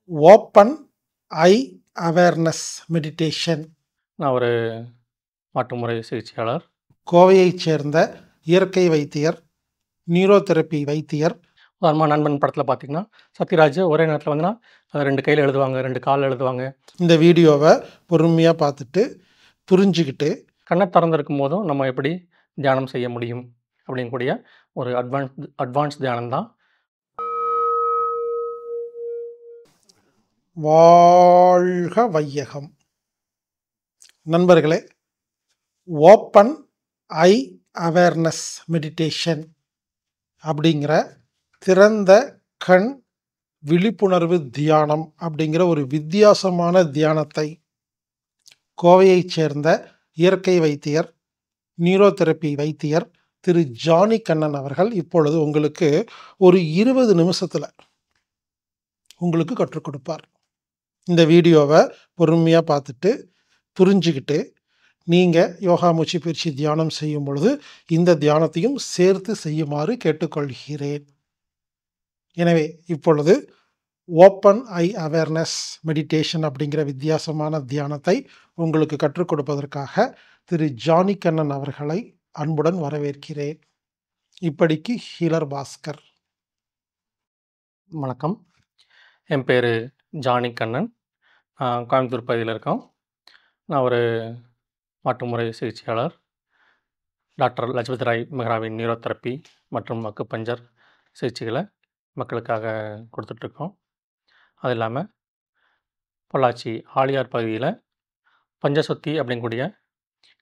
Open ஐ awareness meditation. நான் ஒரு மாற்றுமுறை சிகிச்சையாளர். கோவையைச் சேர்ந்த இயற்கை வைத்தியர், நியூரோதெரப்பி வைத்தியர். உதாரணமா நண்பன் படத்தில் பார்த்தீங்கன்னா சத்யராஜ் ஒரே நேரத்தில் வந்துன்னா 2 கையில் எழுதுவாங்க, 2 காலில் எழுதுவாங்க. இந்த வீடியோவை பொறுமையாக பார்த்துட்டு புரிஞ்சுக்கிட்டு கண்ணை திறந்திருக்கும் போதும் நம்ம எப்படி தியானம் செய்ய முடியும் அப்படிங்கக்கூடிய ஒரு அட்வான்ஸ் தியானம் தான். வாழ்க வையகம். நண்பர்களே, ஓப்பன் ஐ அவேர்னஸ் மெடிடேஷன் அப்படிங்கிற திறந்த கண் விழிப்புணர்வு தியானம் அப்படிங்கிற ஒரு வித்தியாசமான தியானத்தை கோவையைச் சேர்ந்த இயற்கை வைத்தியர், நியூரோதெரப்பி வைத்தியர் திரு ஜானி கண்ணன் அவர்கள் இப்பொழுது உங்களுக்கு ஒரு 20 நிமிஷத்தில் உங்களுக்கு கற்றுக் கொடுப்பார். இந்த வீடியோவை பொறுமையாக பார்த்துட்டு புரிஞ்சுக்கிட்டு நீங்கள் யோகா மூச்சு பயிற்சி தியானம் செய்யும் பொழுது இந்த தியானத்தையும் சேர்த்து செய்யுமாறு கேட்டுக்கொள்கிறேன். எனவே இப்பொழுது ஓப்பன் ஐ அவேர்னஸ் மெடிடேஷன் அப்படிங்கிற வித்தியாசமான தியானத்தை உங்களுக்கு கற்றுக் கொடுப்பதற்காக திரு ஜானி கண்ணன் அவர்களை அன்புடன் வரவேற்கிறேன். இப்படிக்கு ஹீலர் பாஸ்கர். வணக்கம், என் பேர் ஜானி கண்ணன். கோயம்புத்தூர் பகுதியில் இருக்கோம். நான் ஒரு மாற்றுமுறை சிகிச்சையாளர். டாக்டர் லஜபதி ராய் மெஹ்ராவின் நியூரோதெரப்பி மற்றும் அக்குபஞ்சர் சிகிச்சைகளை மக்களுக்காக கொடுத்துட்ருக்கோம். அது இல்லாமல் பொள்ளாச்சி ஆழியார் பகுதியில் பஞ்சசொத்தி அப்படிங்கக்கூடிய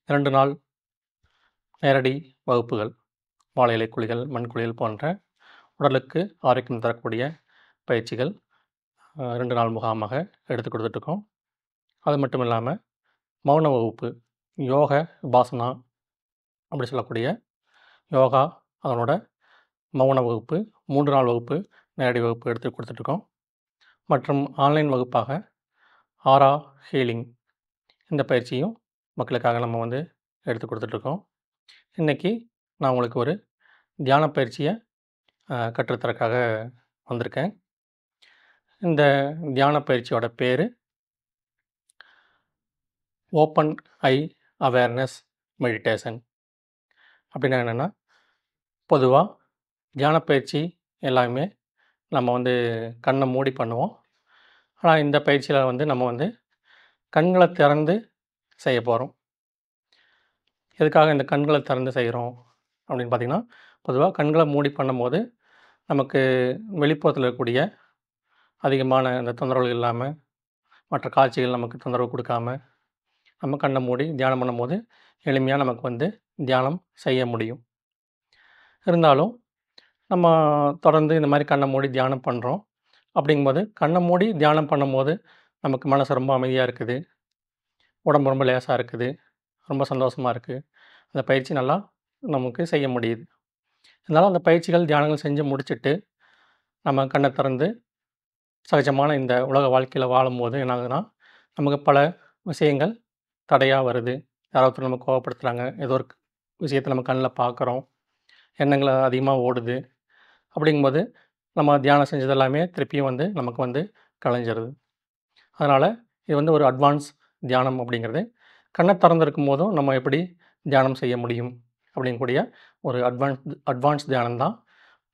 2 நாள் நேரடி வகுப்புகள், வாழை இலை குழிகள், மண் குழிகள் போன்ற உடலுக்கு ஆரோக்கியம் தரக்கூடிய பயிற்சிகள் 2 நாள் முகாமாக எடுத்து கொடுத்துட்ருக்கோம். அது மட்டும் இல்லாமல் மௌன வகுப்பு, யோக பாசனா அப்படி சொல்லக்கூடிய யோகா, அதனோட மௌன வகுப்பு 3 நாள் வகுப்பு, நேரடி வகுப்பு எடுத்து கொடுத்துட்ருக்கோம். மற்றும் ஆன்லைன் வகுப்பாக ஆரா ஹீலிங் இந்த பயிற்சியும் மக்களுக்காக நம்ம எடுத்து கொடுத்துட்ருக்கோம். இன்றைக்கி நான் உங்களுக்கு ஒரு தியான பயிற்சியை கற்றுத்தரக்காக வந்திருக்கேன். இந்த தியான பயிற்சியோட பேர் ஓப்பன் ஐ அவேர்னஸ் மெடிடேஷன். அப்படின்னா என்னென்னா, பொதுவாக தியான பயிற்சி எல்லாமே நம்ம கண்ணை மூடி பண்ணுவோம். ஆனால் இந்த பயிற்சியில் நம்ம கண்களை திறந்து செய்ய போகிறோம். எதுக்காக இந்த கண்களை திறந்து செய்கிறோம் அப்படின்னு பார்த்திங்கன்னா, பொதுவாக கண்களை மூடி பண்ணும்போது நமக்கு வெளிப்புறத்தில் இருக்கக்கூடிய அதிகமான இந்த தொந்தரவுகள் இல்லாமல், மற்ற காட்சிகள் நமக்கு தொந்தரவு கொடுக்காம நம்ம கண்ணை மூடி தியானம் பண்ணும்போது எளிமையாக நமக்கு தியானம் செய்ய முடியும். இருந்தாலும் நம்ம தொடர்ந்து இந்த மாதிரி கண்ணை மூடி தியானம் பண்ணுறோம். அப்படிங்கும்போது கண்ணை மூடி தியானம் பண்ணும்போது நமக்கு மனசு ரொம்ப அமைதியாக இருக்குது, உடம்பு ரொம்ப லேசாக இருக்குது, ரொம்ப சந்தோஷமாக இருக்குது. அந்த பயிற்சி நல்லா நமக்கு செய்ய முடியுது. இருந்தாலும் அந்த பயிற்சிகள், தியானங்கள் செஞ்சு முடிச்சுட்டு நம்ம கண்ணை திறந்து சகஜமான இந்த உலக வாழ்க்கையில் வாழும்போது என்ன ஆகுதுன்னா, நமக்கு பல விஷயங்கள் தடையாக வருது. யாராவது நம்ம கோவப்படுத்துகிறாங்க, ஏதோ ஒரு விஷயத்தை நம்ம கண்ணில் பார்க்குறோம், எண்ணங்கள் அதிகமாக ஓடுது. அப்படிங்கும்போது நம்ம தியானம் செஞ்சது எல்லாமே திருப்பியும் நமக்கு கலைஞ்சிருது. அதனால் இது ஒரு அட்வான்ஸ் தியானம் அப்படிங்கிறது. கண்ணை திறந்திருக்கும் போதும் நம்ம எப்படி தியானம் செய்ய முடியும் அப்படிங்கக்கூடிய ஒரு அட்வான்ஸ் தியானம் தான்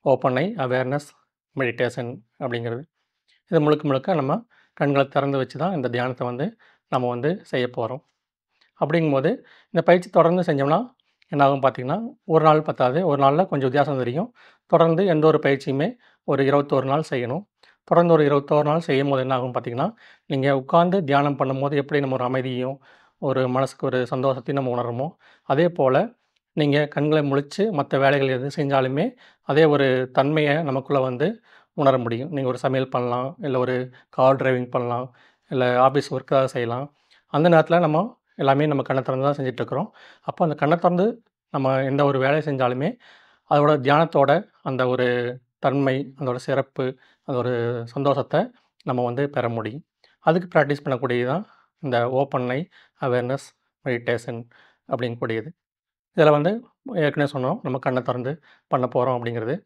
ஓப்பன் ஐ அவேர்னஸ் மெடிடேஷன் அப்படிங்கிறது. இது முழுக்க முழுக்க நம்ம கண்களை திறந்து வச்சு தான் இந்த தியானத்தை நம்ம செய்ய போகிறோம். அப்படிங்கும்போது இந்த பயிற்சி தொடர்ந்து செஞ்சோம்னா என்னாகும் பார்த்திங்கன்னா, ஒரு நாள் பத்தாது, ஒரு நாளில் கொஞ்சம் வித்தியாசம் தெரியும். தொடர்ந்து எந்த ஒரு பயிற்சியுமே ஒரு 21 நாள் செய்யணும். தொடர்ந்து ஒரு 21 நாள் செய்யும்போது என்ன ஆகும் பார்த்திங்கன்னா, நீங்கள் உட்கார்ந்து தியானம் பண்ணும்போது எப்படி நம்ம ஒரு அமைதியும், ஒரு மனசுக்கு ஒரு சந்தோஷத்தையும் நம்ம உணர்றோமோ, அதே போல் நீங்கள் கண்களை முழித்து மற்ற வேலைகள் எது செஞ்சாலுமே அதே ஒரு தன்மையை நமக்குள்ளே உணர முடியும். நீங்கள் ஒரு சமையல் பண்ணலாம், இல்லை ஒரு கார் டிரைவிங் பண்ணலாம், இல்லை ஆஃபீஸ் ஒர்க்காக செய்யலாம். அந்த நேரத்தில் நம்ம எல்லாமே நம்ம கண்ணை திறந்து தான் செஞ்சிட்ருக்குறோம். அப்போ அந்த கண்ணை திறந்து நம்ம எந்த ஒரு வேலையை செஞ்சாலுமே அதோட தியானத்தோட அந்த ஒரு தன்மை, அதோட சிறப்பு, அந்த ஒரு சந்தோஷத்தை நம்ம பெற முடியும். அதுக்கு ப்ராக்டிஸ் பண்ணக்கூடியது தான் இந்த ஓப்பன் ஐ அவேர்னஸ் மெடிடேஷன் அப்படிங்கக்கூடியது. இதில் ஏற்கனவே சொன்னோம், நம்ம கண்ணை திறந்து பண்ண போகிறோம் அப்படிங்கிறது.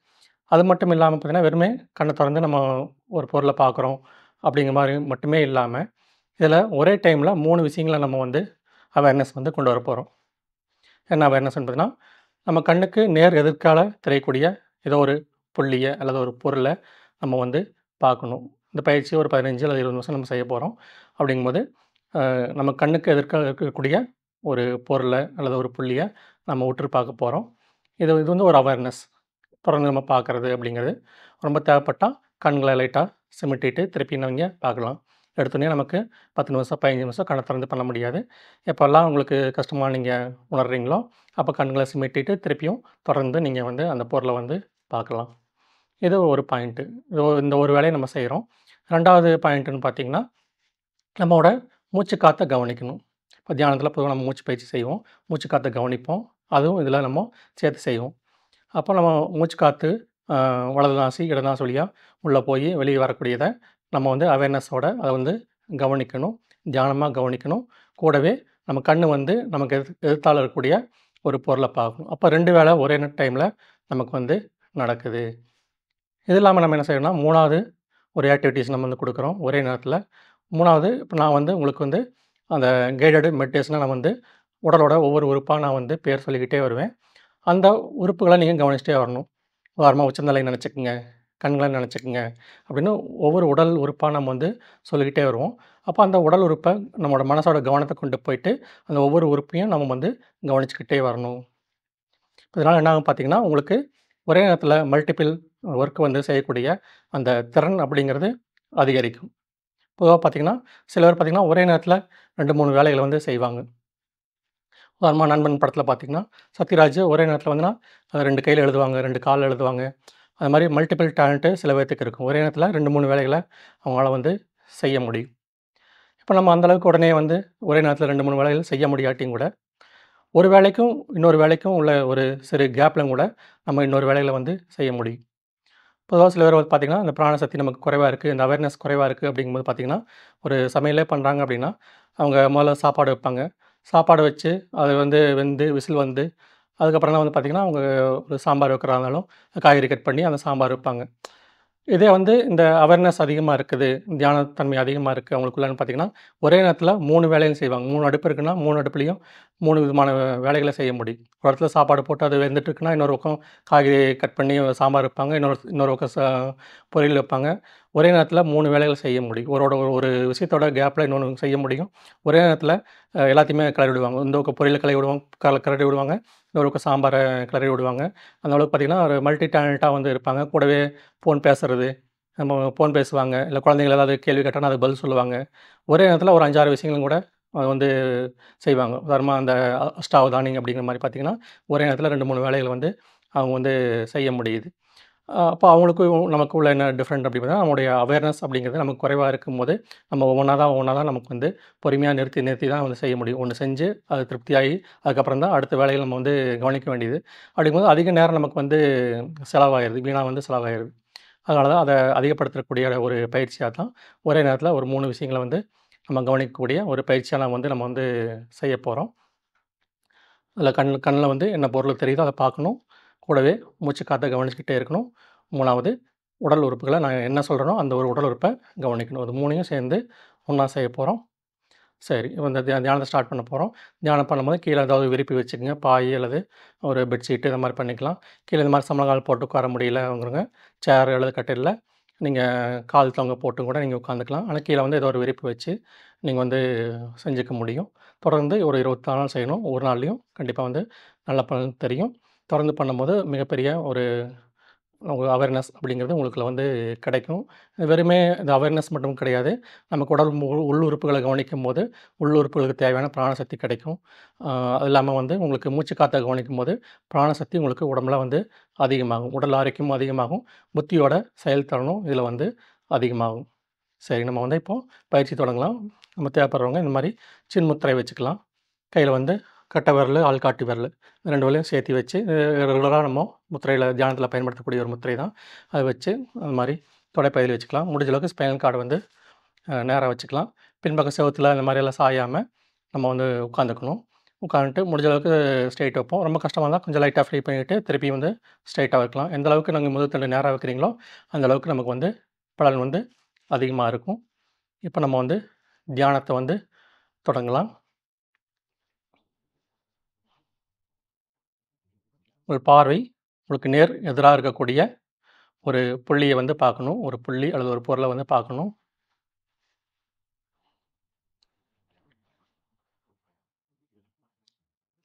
அது மட்டும் இல்லாமல் பார்த்திங்கன்னா, வெறுமே கண்ணை திறந்து நம்ம ஒரு பொருளை பார்க்குறோம், அப்படிங்கிற மாரி மட்டுமே இல்லாம, இதில ஒரே டைம்ல 3 விஷயங்கள நம்ம வந்து அவேர்னஸ் வந்து கொண்டு வரப்போறோம். என்ன அவேர்னஸ்ன்னு பார்த்தீங்கன்னா, நம்ம கண்ணுக்கு நேர் எதிர்க்கால தெரியக்கூடிய ஏதோ ஒரு புள்ளிய அல்லது ஒரு பொருள நம்ம வந்து பார்க்கணும். இந்த பயிற்சி ஒரு 15 அல்லது 20 நிமிஷம் நம்ம செய்ய போறோம். அப்படிங்கும்போது, நம்ம கண்ணுக்கு எதிர்க்க இருக்கக்கூடிய ஒரு பொருள அல்லது ஒரு புள்ளிய நம்ம உற்று பார்க்க போறோம். இது இது வந்து ஒரு அவேர்னஸ். தொடர்ந்து நம்ம பார்க்குறது அப்படிங்கிறது. ரொம்ப தேவைப்பட்டா கண்கள லைட்டா சிமிட்டிட்டு திருப்பி நீங்க பார்க்கலாம். எடுத்தோனே நமக்கு 10 நிமிஷம், 15 நிமிஷம் கண்ண திறந்து பண்ண முடியாது. எப்போலாம் உங்களுக்கு கஷ்டமா நீங்க உணர்றீங்களோ, அப்ப கண்கள சிமிட்டிட்டு திருப்பியும் தொடர்ந்து நீங்க வந்து அந்த பொருள வந்து பார்க்கலாம். இது ஒரு பாயிண்ட்டு. இந்த ஒரு வேலைய நம்ம செய்றோம். 2வது பாயிண்ட்டுன்னு பார்த்தீங்கன்னா, நம்மோட மூச்சு காத்த கவனிக்கணும். இப்ப தியானத்தில பொதுவா நம்ம மூச்சு பயிற்சி செய்வோம். மூச்சு காத்த கவனிப்போம். அதுவும் இதில நம்ம சேர்த்து செய்வோம். அப்போ நம்ம மூச்சு காத்து வலது நாசி, இடது நாசி வழியா உள்ள போய் வெளிய வரக்கூடியத நம்ம வந்து அவேர்னஸோட அத வந்து கவனிக்கணும். தியானமா கவனிக்கணும். கூடவே நம்ம கண்ணு வந்து நமக்கு எதிர்த்தால இருக்கக்கூடிய ஒரு பொருள பார்க்கணும். அப்ப 2 வேல ஒரே டைம்ல நமக்கு வந்து நடக்குது. இது இல்லாம நம்ம என்ன செய்யணும்னா, 3வது ஒரு ஆக்டிவிட்டீஸ் நம்ம வந்து குடுக்குறோம் ஒரே நேரத்தில. 3வது இப்ப நான் வந்து உங்களுக்கு வந்து அந்த கைடட் மெடிடேஷன நான் வந்து உடலோட ஒவ்வொரு உறுப்பா நான் வந்து பேர் சொல்லிக்கிட்டே வருவேன். அந்த உறுப்புகள நீங்க கவனிச்சுட்டே வரணும். உதாரணமா உச்சந்தலைய நெனச்சுக்கங்க, கண்கள நெனச்சுக்கங்க அப்படின்னு ஒவ்வொரு உடல் உறுப்பா நம்ம வந்து சொல்லிக்கிட்டே வருவோம். அப்ப அந்த உடல் உறுப்ப நம்மோட மனசோட கவனத்த கொண்டு போயிட்டு, அந்த ஒவ்வொரு உறுப்பையும் நம்ம வந்து கவனிச்சுக்கிட்டே வரணும். இதனால என்ன ஆகும் பார்த்தீங்கன்னா, உங்களுக்கு ஒரே நேரத்தில மல்டிபிள் ஒர்க் வந்து செய்யக்கூடிய அந்த திறன் அப்படிங்கிறது அதிகரிக்கும். பொதுவா பார்த்தீங்கன்னா, சில பேர் பார்த்தீங்கன்னா, ஒரே நேரத்தில 2, 3 வேலைகள வந்து செய்வாங்க. உதாரணமா நண்பன் படத்தில பார்த்தீங்கன்னா, சத்யராஜ் ஒரே நேரத்தில வந்துனா 2 கையில எழுதுவாங்க, 2 கால்ல எழுதுவாங்க. அது மாரி மல்டிபிள் டேலண்ட்டு சில பேத்துக்கு இருக்கும். ஒரே நேரத்தில 2, 3 வேலைகள அவங்களால வந்து செய்ய முடியும். இப்ப நம்ம அந்த அளவுக்கு உடனே வந்து ஒரே நேரத்தில 2, 3 வேலைகள் செய்ய முடியாட்டியும் கூட, ஒரு வேலைக்கும், இன்னொரு வேலைக்கும் உள்ள ஒரு சிறு கேப்ல கூட நம்ம இன்னொரு வேலைகள வந்து செய்ய முடியும். பொதுவா சில பேர் வந்து பார்த்தீங்கன்னா, இந்த பிராண சக்தி நமக்கு குறைவா இருக்கு, இந்த அவேர்னஸ் குறைவா இருக்கு அப்படிங்கும்போது பார்த்தீங்கன்னா, ஒரு சமையலே பண்றாங்க அப்படின்னா, அவங்க முதல்ல சாப்பாடு வைப்பாங்க. சாப்பாடு வச்சு, அது வந்து வெந்து, விசில் வந்து, அதுக்கப்புறம் தான் வந்து பார்த்தீங்கன்னா, அவங்க ஒரு சாம்பார் வைக்கிறதா இருந்தாலும், காய்கறி கட் பண்ணி அந்த சாம்பார் வைப்பாங்க. இதே வந்து இந்த அவேர்னஸ் அதிகமா இருக்குது, தியான தன்மை அதிகமா இருக்கு அவங்களுக்குள்ளன்னு பார்த்தீங்கன்னா, ஒரே நேரத்தில 3 வேலையும் செய்வாங்க. 3 அடுப்பு இருக்குன்னா, 3 அடுப்புலயும் 3 விதமான வேலைகள செய்ய முடியும். ஒரு இடத்துல சாப்பாடு போட்டு அது வெந்துட்டு இருக்குன்னா, இன்னொரு பக்கம் காய்கறி கட் பண்ணி சாம்பார் வைப்பாங்க. இன்னொரு பக்கம் பொரியல் வைப்பாங்க. ஒரே நேரத்தில 3 வேலைகள் செய்ய முடியும். ஒரு விஷயத்தோட கேப்ல இன்னொன்னு செய்ய முடியும். ஒரே நேரத்தில எல்லாத்தையுமே கிளறி விடுவாங்க. இந்த பக்கம் பொரியல கிளறி விடுவாங்க, கிளறி விடுவாங்க. இன்னொரு பக்கம் சாம்பார கிளறி விடுவாங்க. அந்த அளவுக்கு பார்த்தீங்கன்னா, ஒரு மல்டி டேலண்டா வந்து இருப்பாங்க. கூடவே ஃபோன் பேசுறது, நம்ம ஃபோன் பேசுவாங்க. இல்ல குழந்தைகள் ஏதாவது கேள்வி கேட்டாங்கன்னா, அதுக்கு பதில் சொல்லுவாங்க. ஒரே நேரத்தில ஒரு 5, 6 விஷயங்களும் கூட வந்து செய்வாங்க. உதாரணமா அந்த அஷ்டாவதானி அப்படிங்கிற மாரி பார்த்தீங்கன்னா, ஒரே நேரத்தில 2, 3 வேலைகள வந்து அவங்க வந்து செய்ய முடியுது. அப்போ அவங்களுக்கும் நமக்கும் உள்ள என்ன டிஃப்ரெண்ட் அப்படி பார்த்தா, நம்முடைய அவேர்னஸ் அப்படிங்கிறது நமக்கு குறைவா இருக்கும்போது, நம்ம ஒவ்வொன்னா தான் நமக்கு வந்து பொறுமையா நிறுத்தி நிறுத்தி தான் வந்து செய்ய முடியும். ஒண்ணு செஞ்சு அது திருப்தியாகி, அதுக்கப்புறம் தான் அடுத்த வேலைகள நம்ம வந்து கவனிக்க வேண்டியது. அப்படிங்கும்போது அதிக நேரம் நமக்கு வந்து செலவாயிருது. வீணா வந்து செலவாயிருது. அதனால தான் அத அதிகப்படுத்தக்கூடிய ஒரு பயிற்சியா தான் ஒரே நேரத்தில ஒரு 3 விஷயங்கள வந்து நம்ம கவனிக்கக்கூடிய ஒரு பயிற்சியா நம்ம வந்து செய்ய போறோம். அதில கண்ல வந்து என்ன பொருள் தெரியுதோ அத பார்க்கணும். கூடவே மூச்சு காத்த கவனிச்சுக்கிட்டே இருக்கணும். 3வது உடல் உறுப்புகள நான் என்ன சொல்றேனோ, அந்த ஒரு உடல் உறுப்ப கவனிக்கணும். இது 3யும் சேர்ந்து ஒண்ணா செய்ய போறோம். சரி, இப்ப இந்த தியானத்த ஸ்டார்ட் பண்ண போறோம். தியானம் பண்ணும்போது கீழ ஏதாவது விரிப்பு வச்சுக்கங்க. பாய் அல்லது ஒரு பெட்ஷீட் இந்த மாரி பண்ணிக்கலாம். கீழ இந்த மாரி சமணங்கால் போட்டு உட்கார முடியலங்கிறவங்க, சேர் அல்லது கட்டில்ல நீங்க கால் தொங்க போட்டும் கூட நீங்க உட்காந்துக்கலாம். ஆனா கீழ வந்து ஏதோ ஒரு விரிப்பு வச்சு நீங்க வந்து செஞ்சுக்க முடியும். தொடர்ந்து ஒரு 24 நாள் செய்யணும். ஒரு நாள்லயும் கண்டிப்பா வந்து நல்ல பலன் தெரியும். தொடர்ந்து பண்ணும்போது மிகப்பெரிய ஒரு அவேர்னஸ் அப்படிங்கிறது உங்களுக்குள்ள வந்து கிடைக்கும். வெறுமே இந்த அவேர்னஸ் மட்டும் கிடையாது. நமக்கு உடல் உள் உறுப்புகள கவனிக்கும்போது, உள்ளுறுப்புகளுக்கு தேவையான பிராணசக்தி கிடைக்கும். அது இல்லாம வந்து உங்களுக்கு மூச்சு காத்த கவனிக்கும்போது, பிராணசக்தி உங்களுக்கு உடம்புல வந்து அதிகமாகும். உடல் ஆரோக்கியமும் அதிகமாகும். புத்தியோட செயல்திறனும் இதில வந்து அதிகமாகும். சரி, நம்ம வந்து இப்போ பயிற்சி தொடங்கலாம். நம்ம தேவைப்படுறவங்க இந்த மாரி சின்முத்திரை வச்சுக்கலாம். கையில வந்து கட்டை விரலு, ஆள்காட்டி விரலு 2 விரலையும் சேர்த்து வச்சு ரெகுலரா நம்ம முத்திரையில தியானத்தில பயன்படுத்தக்கூடிய ஒரு முத்திரை தான். அத வச்சு அது மாரி தொடைப்பகுதியில வச்சுக்கலாம். முடிஞ்ச அளவுக்கு ஸ்பைனல் கார்ட வந்து நேரா வச்சுக்கலாம். பின்பக்கம் செவுத்துல இந்த மாரியெல்லாம் சாயாம நம்ம வந்து உட்காந்துக்கணும். உட்காந்துட்டு முடிஞ்ச அளவுக்கு ஸ்ட்ரெயிட் வைப்போம். ரொம்ப கஷ்டமா இருந்தா கொஞ்சம் லைட்டா ஃப்ரீ பண்ணிட்டு திருப்பி வந்து ஸ்ட்ரெயிட்டா வைக்கலாம். எந்த அளவுக்கு நீங்க முதுகுத்தண்டு நேரா வைக்கிறீங்களோ, அந்த அளவுக்கு நமக்கு வந்து பலன் வந்து அதிகமா இருக்கும். இப்போ நம்ம வந்து தியானத்தை வந்து தொடங்கலாம். உங்கள் பார்வை உங்களுக்கு நேர் எதிரா இருக்கக்கூடிய ஒரு புள்ளிய வந்து பார்க்கணும். ஒரு புள்ளி அல்லது ஒரு பொருள வந்து பார்க்கணும்.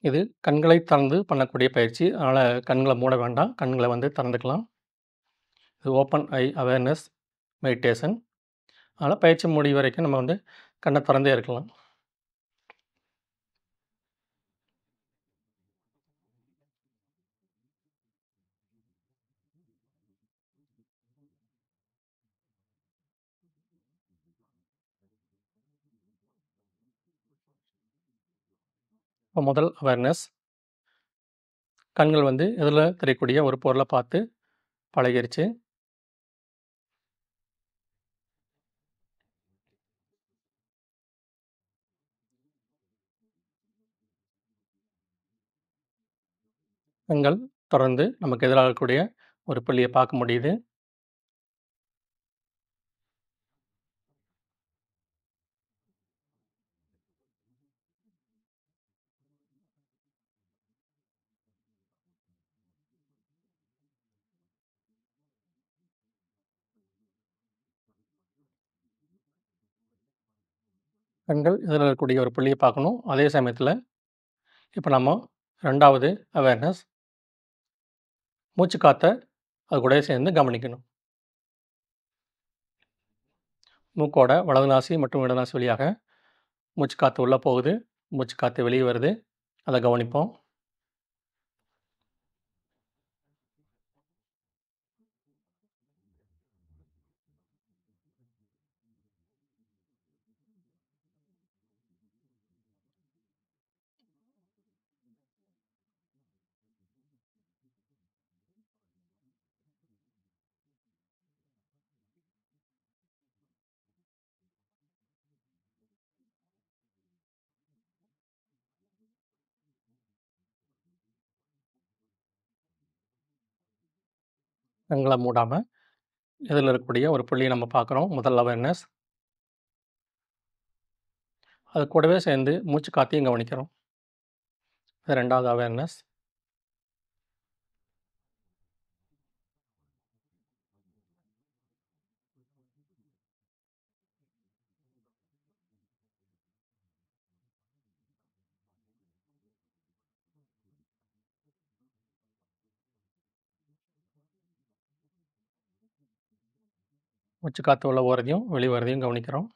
இது கண்களை திறந்து பண்ணக்கூடிய பயிற்சி. அதனால கண்கள மூட வேண்டாம். கண்கள வந்து திறந்துக்கலாம். இது ஓப்பன் ஐ அவேர்னஸ் மெடிடேஷன். அதனால பயிற்சி முடியும் வரைக்கும் நம்ம வந்து கண்ண திறந்தே இருக்கலாம். இப்போ முதல் அவேர்னஸ் கண்கள் வந்து எதிர்ல தெரியக்கூடிய ஒரு பொருள பார்த்து பழகிருச்சு. கண்கள் தொடர்ந்து நமக்கு எதிரா இருக்கக்கூடிய ஒரு புள்ளிய பார்க்க முடியுது. கண்கள் எதிர்ல இருக்கக்கூடிய ஒரு புள்ளிய பார்க்கணும். அதே சமயத்தில இப்ப நம்ம 2வது அவேர்னஸ் மூச்சு காத்த அது கூடவே சேர்ந்து கவனிக்கணும். மூக்கோட வலது நாசி மற்றும் இடது நாசி வழியாக மூச்சு காத்து உள்ள போகுது. மூச்சு காத்து வெளிய வருது. அத கவனிப்போம். கண்கள மூடாம எதிர்ல இருக்கக்கூடிய ஒரு புள்ளிய நம்ம பார்க்குறோம். முதல் அவேர்னஸ். அது கூடவே சேர்ந்து மூச்சு காத்தையும் கவனிக்கிறோம். இது 2வது அவேர்னஸ். மூச்சு காத்து உள்ள போறதையும், வெளிய வரதையும் கவனிக்கிறோம்.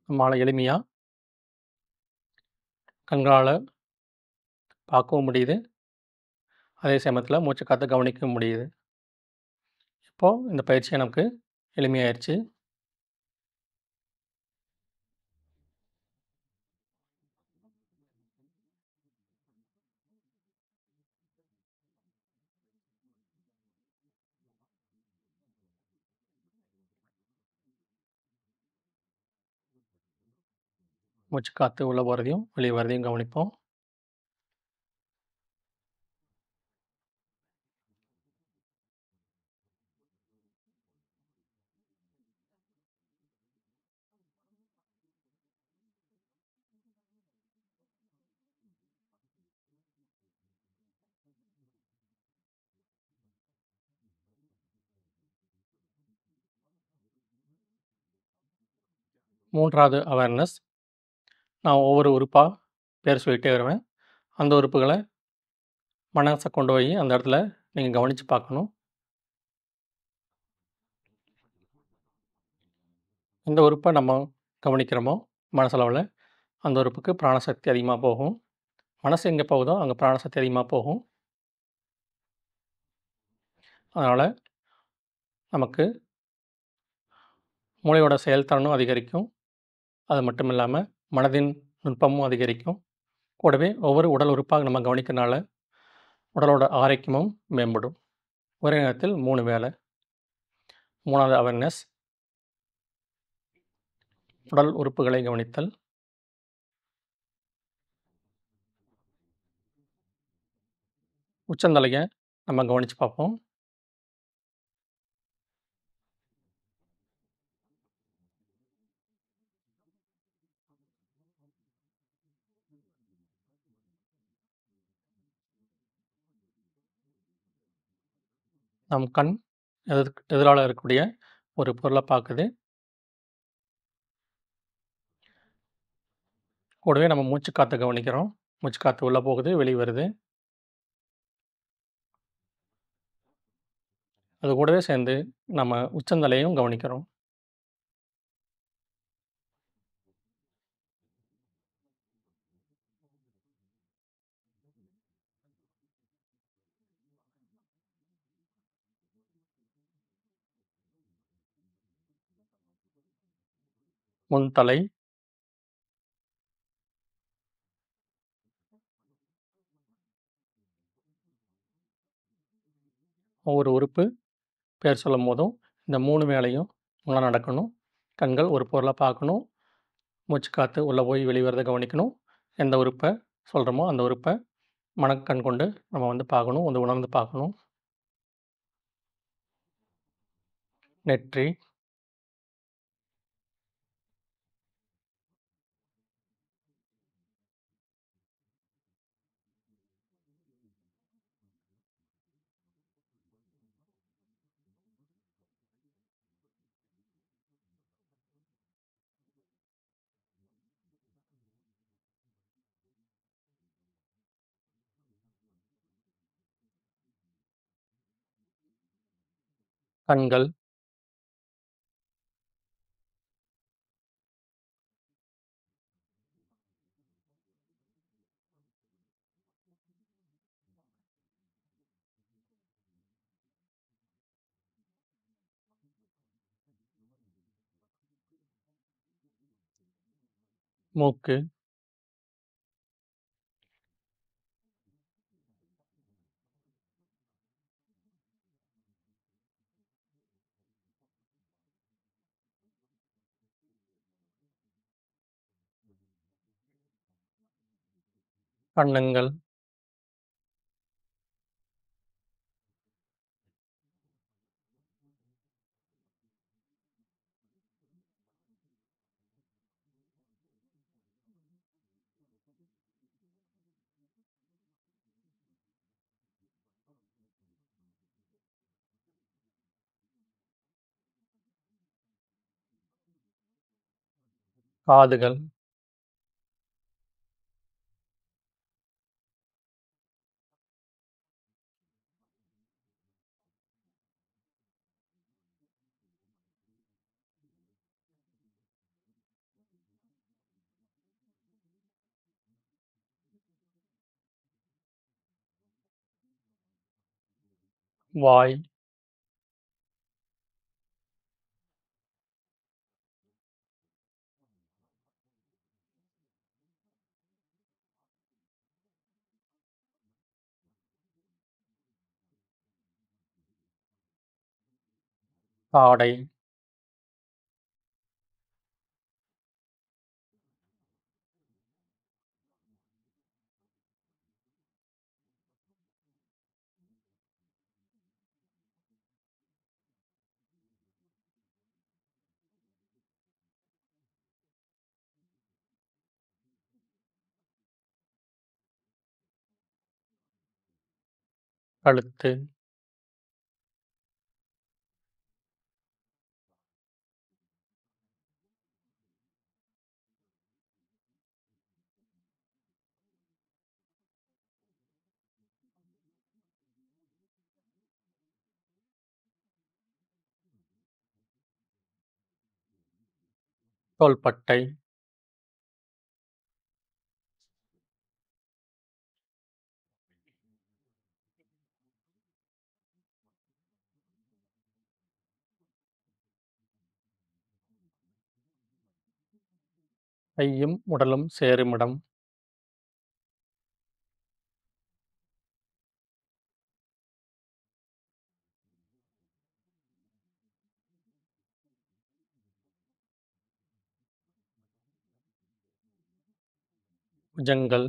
நம்மால எளிமையா கண்களால பார்க்கவும் முடியுது. அதே சமயத்தில மூச்சு காத்த கவனிக்கவும் முடியுது. இப்போ இந்த பயிற்சி நமக்கு எளிமையாயிருச்சு. மூச்சு காத்து உள்ள போறதையும், வெளிய வரதையும் கவனிப்போம். மூன்றாவது அவேர்னஸ். நான் ஒவ்வொரு உறுப்பா பேர் சொல்லிட்டே வருவேன். அந்த உறுப்புகள மனச கொண்டு போயி அந்த இடத்துல நீங்க கவனிச்சு பார்க்கணும். எந்த உறுப்ப நம்ம கவனிக்கிறோமோ மனசளவுல, அந்த உறுப்புக்கு பிராணசக்தி அதிகமா போகும். மனசு எங்க போகுதோ, அங்க பிராணசக்தி அதிகமா போகும். அதனால நமக்கு மூளையோட செயல்திறனும் அதிகரிக்கும். அது மட்டும் இல்லாம மனதின் நுட்பமும் அதிகரிக்கும். கூடவே ஒவ்வொரு உடல் உறுப்பா நம்ம கவனிக்கிறனால, உடலோட ஆரோக்கியமும் மேம்படும். ஒரே நேரத்தில் 3 வேலை. 3வது அவேர்னஸ் உடல் உறுப்புகளை கவனித்தல். உச்சந்தலைய நம்ம கவனிச்சு பார்ப்போம். நம் கண் எதிரால இருக்கக்கூடிய ஒரு பொருள பார்க்குது. கூடவே நம்ம மூச்சு காத்த கவனிக்கிறோம். மூச்சு காத்து உள்ள போகுது, வெளிய வருது. அது கூடவே சேர்ந்து நம்ம உச்சந்தலையும் கவனிக்கிறோம். முன்தலை, ஒவ்வொரு உறுப்பு பேர் சொல்லும்போதும் இந்த 3 வேலையும் ஒண்ணா நடக்கணும். கண்கள் ஒரு பொருள பார்க்கணும். மூச்சு காத்து உள்ள போய் வெளிய வரத கவனிக்கணும். எந்த உறுப்ப சொல்றோமோ அந்த உறுப்ப மனக்கண் கொண்டு நம்ம வந்து பார்க்கணும். வந்து உணர்ந்து பார்க்கணும். நெற்றி, கண்கள், மூக்கு, கன்னங்கள், காதுகள், வாய், தாடை, கழுத்து, தோள்பட்டை, கையும் உடலும் சேருமிடம், புஜங்கள்,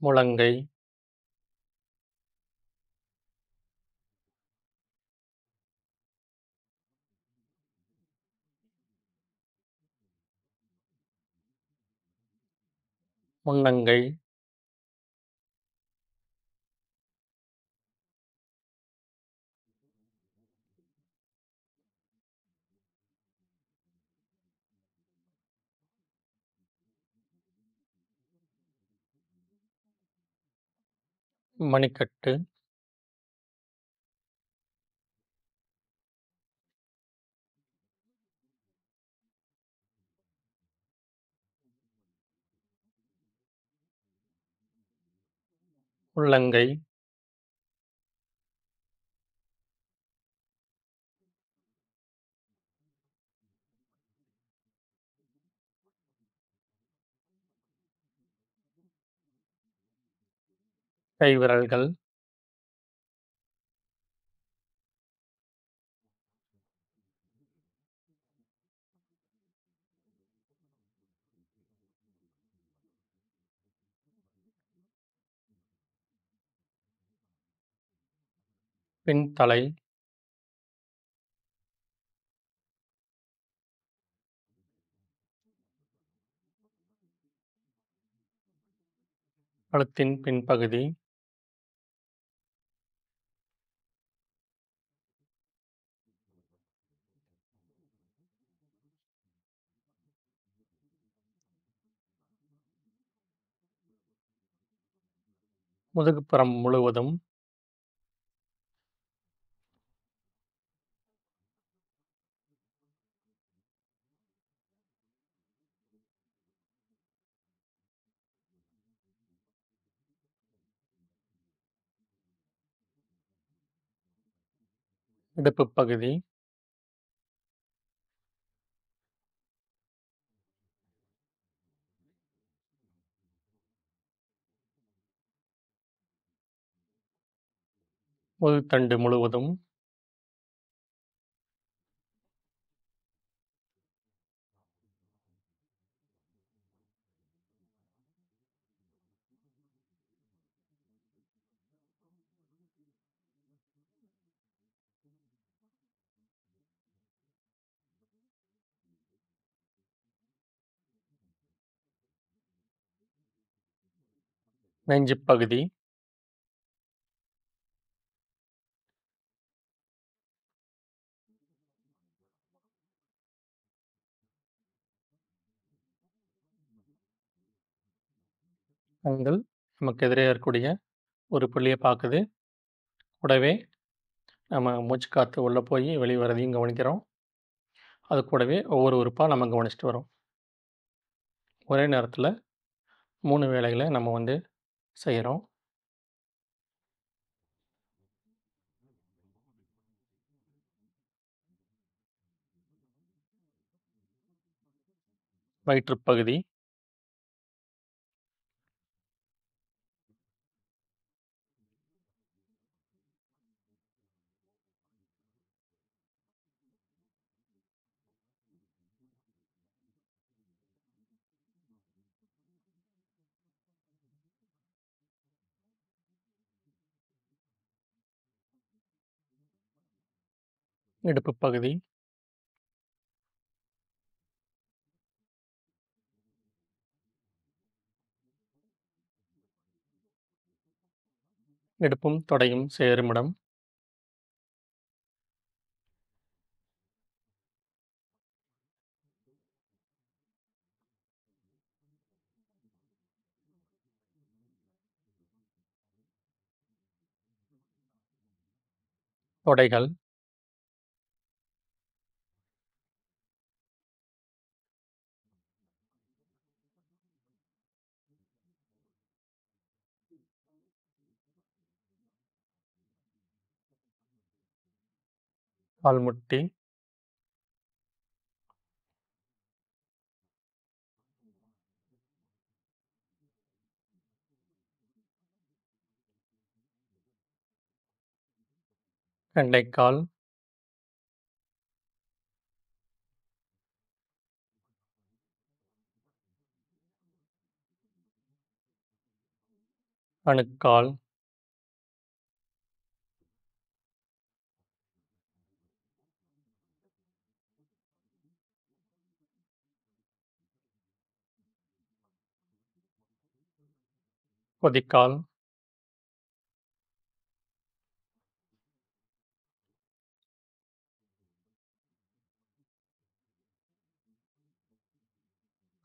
முழங்கை, முன்னங்கை, மணிக்கட்டு, உள்ளங்கை, கைவிரல்கள், பின்தலை, கழுத்தின் பின்பகுதி, முதுகுப்புறம் முழுவதும், இடுப்புப் பகுதி, முதுகுத்தண்டு முழுவதும், நெஞ்சுப் பகுதி, கண்கள் நமக்கு எதிரே இருக்கக்கூடிய ஒரு புள்ளிய பாக்குது. கூடவே நம்ம மூச்சு காத்து உள்ள போய் வெளிய வரதையும் கவனிக்கிறோம். அது கூடவே ஒவ்வொரு உறுப்பா நம்ம கவனிச்சுட்டு வரோம். ஒரே நேரத்துல 3 வேலைகள நம்ம வந்து செய்றோம். வயிற்றுப் பகுதி, இடுப்புப் பகுதி, இடுப்பும் தொடையும் சேருமிடம், தொடைகள், கால்முட்டி, வெண்டைக்கால், அணுக்கால், கொதிக்கால்,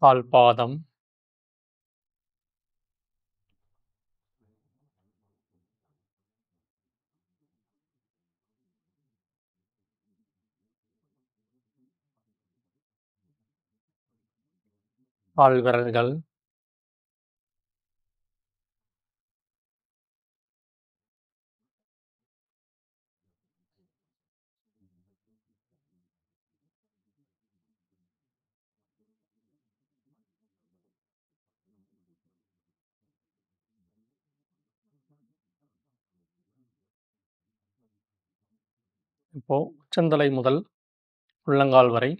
கால்பாதம், கால்விரல்கள், இப்போ உச்சந்தலை முதல் உள்ளங்கால் வரை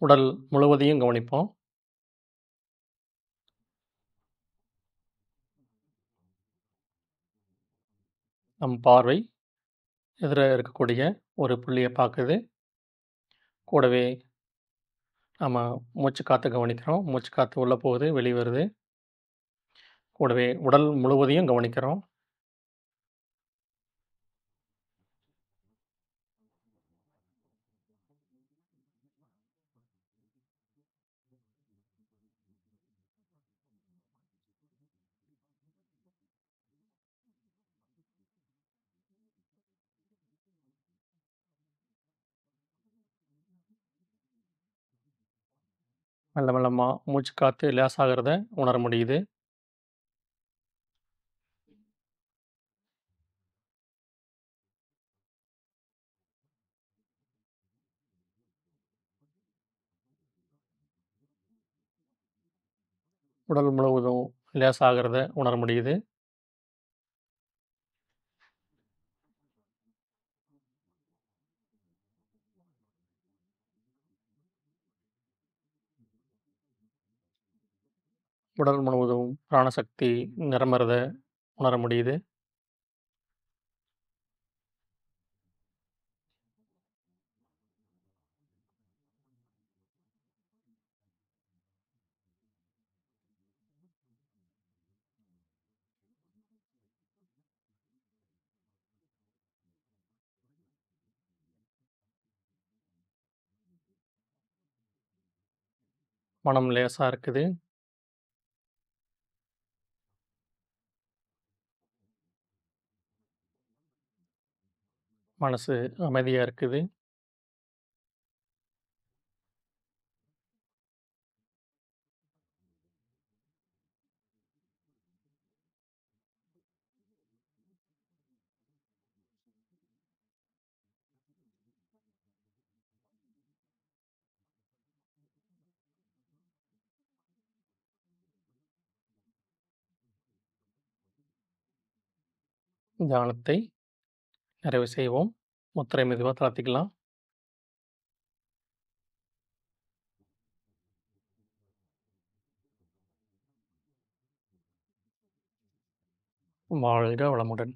உடல் முழுவதையும் கவனிப்போம். நம் பார்வை எதிர இருக்கக்கூடிய ஒரு புள்ளிய பாக்குது. கூடவே நம்ம மூச்சு காத்த கவனிக்கிறோம். மூச்சு காத்து உள்ள போகுது, வெளிய வருது. கூடவே உடல் முழுவதையும் கவனிக்கிறோம். மெல்ல மெல்லமா மூச்சு காத்து லேசாகிறத உணர முடியுது. உடல் முழுவதும் லேசாகிறத உணர முடியுது. உடல் முழுவதும் பிராணசக்தி நிரம்புறத உணர முடியுது. மனம் லேசா இருக்குது. மனசு அமைதியா இருக்குது. தியானத்தை நிறைவு செய்வோம். முத்திரை மெதுவா தாழ்த்திக்கலாம். வாழ்க வளமுடன்.